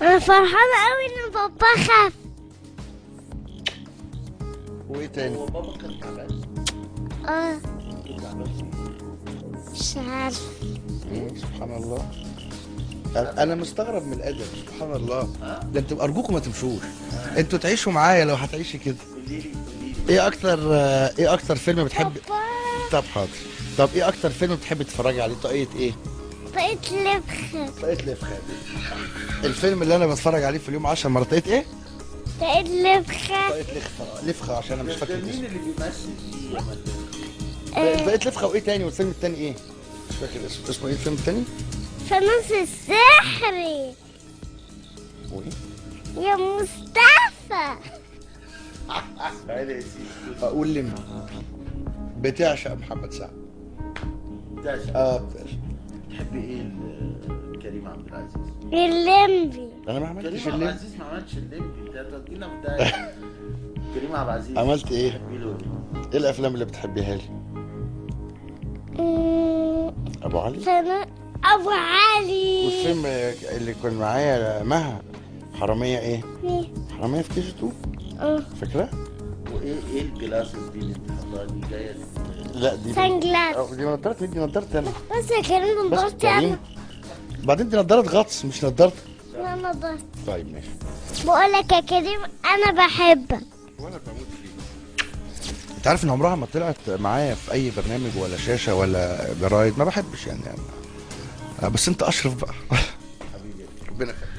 انا فرحانه قوي ان بابا خف. وايه تاني؟ هو بابا كان تعبان. اه كان تعبان. مش عارف. سبحان الله. انا مستغرب من الادب، سبحان الله. ده انتوا ارجوكم ما تمشوش. انتوا تعيشوا معايا لو هتعيشي كده. قولي لي ايه اكتر فيلم بتحب؟ بابا طب حاضر. طب ايه اكتر فيلم بتحبي تتفرجي عليه؟ طاقية ايه؟ بقيت لبخة. طاقية لفخة. الفيلم اللي انا بتفرج عليه في اليوم 10 مرات طاقية ايه؟ بقيت لبخة. طاقية لفخة عشان انا مش فاكر ده مين اسمه. اللي بيمثل فيه يا مدام؟ طاقية لفخة وايه تاني؟ والفيلم التاني ايه؟ مش فاكر اسمه ايه الفيلم التاني؟ فانوس السحري وايه؟ يا مصطفى. تعالى يا سيدي. اقول لي بتعشق محمد سعد. بتعشق. بتعشق. تحبي ايه كريم عبد العزيز؟ الليمبي. انا ما عملتش كريم عبد الليل. العزيز ما عملش الليمبي، انت هتودينا في داهيه. كريم عبد العزيز عملت ايه؟ تحبي له ايه؟ ايه الافلام اللي بتحبيها لي؟ ابو علي. ابو علي. والفيلم اللي كان معايا مها، حرامية ايه؟ مين؟ حرامية في كي جي 2. اه فاكرة؟ وايه الجلاسز دي اللي انت حاطاها دي جايه؟ لا دي سان جلاس. دي نضارتي، دي نضارتي انا. بس يا كريم بس نضارتي انا. بعدين دي نضارة غطس مش نضارتي. لا نضارتي. طيب ماشي. بقول لك يا كريم انا بحبك. وانا بموت فيه. انت عارف ان عمرها ما طلعت معايا في اي برنامج ولا شاشة ولا جرايد، ما بحبش يعني. بس انت اشرف بقى. حبيبي. ربنا يخليك.